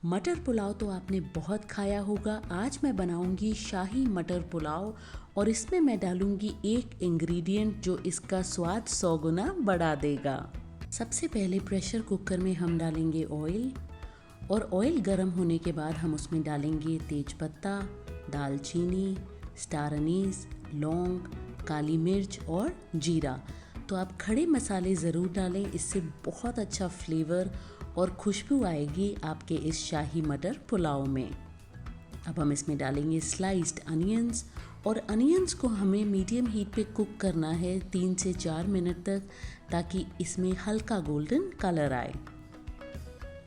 मटर पुलाव तो आपने बहुत खाया होगा। आज मैं बनाऊंगी शाही मटर पुलाव और इसमें मैं डालूंगी एक इंग्रेडिएंट जो इसका स्वाद 100 गुना बढ़ा देगा। सबसे पहले प्रेशर कुकर में हम डालेंगे ऑयल और ऑयल गर्म होने के बाद हम उसमें डालेंगे तेजपत्ता, दालचीनी, स्टार अनीस, लौंग, काली मिर्च और जीरा। तो आप खड़े मसाले ज़रूर डालें, इससे बहुत अच्छा फ्लेवर और खुशबू आएगी आपके इस शाही मटर पुलाव में। अब हम इसमें डालेंगे स्लाइस्ड अनियंस और अनियंस को हमें मीडियम हीट पे कुक करना है 3 से 4 मिनट तक, ताकि इसमें हल्का गोल्डन कलर आए।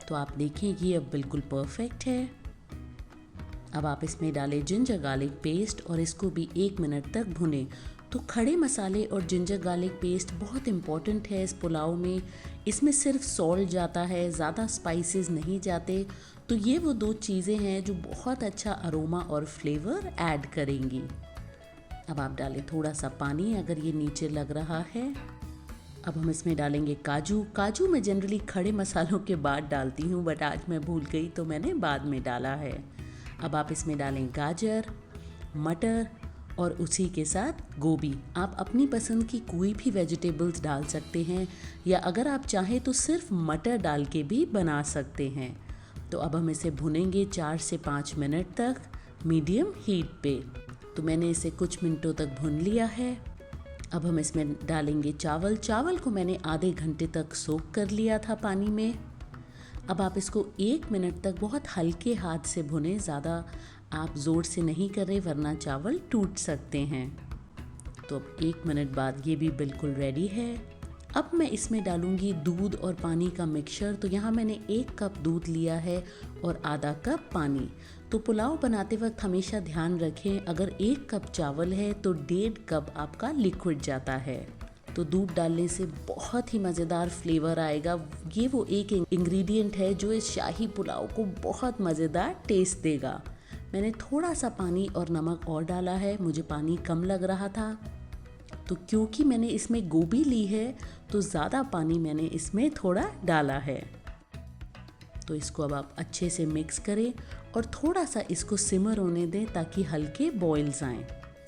तो आप देखें कि अब बिल्कुल परफेक्ट है। अब आप इसमें डालें जिंजर गार्लिक पेस्ट और इसको भी 1 मिनट तक भुनें। तो खड़े मसाले और जिंजर गार्लिक पेस्ट बहुत इम्पॉर्टेंट है इस पुलाव में। इसमें सिर्फ सॉल्ट जाता है, ज़्यादा स्पाइसेस नहीं जाते। तो ये वो 2 चीज़ें हैं जो बहुत अच्छा अरोमा और फ्लेवर ऐड करेंगी। अब आप डालें थोड़ा सा पानी अगर ये नीचे लग रहा है। अब हम इसमें डालेंगे काजू मैं जनरली खड़े मसालों के बाद डालती हूँ, बट आज मैं भूल गई तो मैंने बाद में डाला है। अब आप इसमें डालें गाजर, मटर और उसी के साथ गोभी। आप अपनी पसंद की कोई भी वेजिटेबल्स डाल सकते हैं, या अगर आप चाहें तो सिर्फ मटर डाल के भी बना सकते हैं। तो अब हम इसे भुनेंगे 4 से 5 मिनट तक मीडियम हीट पे। तो मैंने इसे कुछ मिनटों तक भून लिया है। अब हम इसमें डालेंगे चावल को मैंने आधे घंटे तक सोक कर लिया था पानी में। अब आप इसको 1 मिनट तक बहुत हल्के हाथ से भुनें, ज़्यादा आप ज़ोर से नहीं कर रहे वरना चावल टूट सकते हैं। तो अब 1 मिनट बाद ये भी बिल्कुल रेडी है। अब मैं इसमें डालूंगी दूध और पानी का मिक्सचर। तो यहाँ मैंने 1 कप दूध लिया है और आधा कप पानी। तो पुलाव बनाते वक्त हमेशा ध्यान रखें, अगर 1 कप चावल है तो 1.5 कप आपका लिक्विड जाता है। तो दूध डालने से बहुत ही मज़ेदार फ्लेवर आएगा। ये वो एक इंग्रेडिएंट है जो इस शाही पुलाव को बहुत मज़ेदार टेस्ट देगा। मैंने थोड़ा सा पानी और नमक और डाला है, मुझे पानी कम लग रहा था। तो क्योंकि मैंने इसमें गोभी ली है तो ज़्यादा पानी मैंने इसमें थोड़ा डाला है। तो इसको अब आप अच्छे से मिक्स करें और थोड़ा सा इसको सिमर होने दें ताकि हल्के बॉइल्स आएँ।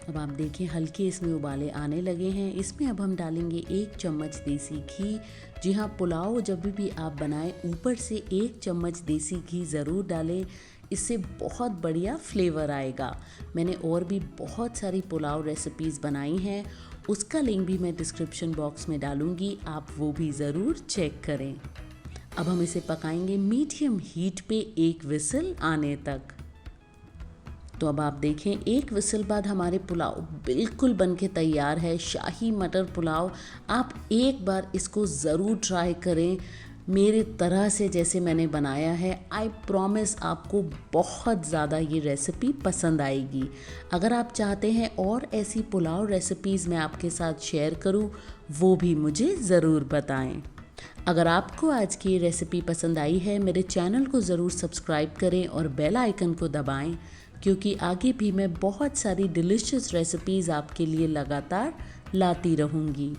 अब आप देखिए हल्के इसमें उबाले आने लगे हैं। इसमें अब हम डालेंगे 1 चम्मच देसी घी। जी हाँ, पुलाव जब भी आप बनाएं ऊपर से 1 चम्मच देसी घी ज़रूर डालें, इससे बहुत बढ़िया फ्लेवर आएगा। मैंने और भी बहुत सारी पुलाव रेसिपीज़ बनाई हैं, उसका लिंक भी मैं डिस्क्रिप्शन बॉक्स में डालूँगी, आप वो भी ज़रूर चेक करें। अब हम इसे पकाएंगे मीडियम हीट पे 1 विसल आने तक। तो अब आप देखें 1 विसल बाद हमारे पुलाव बिल्कुल बनके तैयार है। शाही मटर पुलाव आप एक बार इसको ज़रूर ट्राई करें मेरे तरह से जैसे मैंने बनाया है। आई प्रॉमिस आपको बहुत ज़्यादा ये रेसिपी पसंद आएगी। अगर आप चाहते हैं और ऐसी पुलाव रेसिपीज़ मैं आपके साथ शेयर करूं, वो भी मुझे ज़रूर बताएं। अगर आपको आज की ये रेसिपी पसंद आई है, मेरे चैनल को ज़रूर सब्सक्राइब करें और बेल आइकन को दबाएं, क्योंकि आगे भी मैं बहुत सारी डिलीशियस रेसिपीज़ आपके लिए लगातार लाती रहूँगी।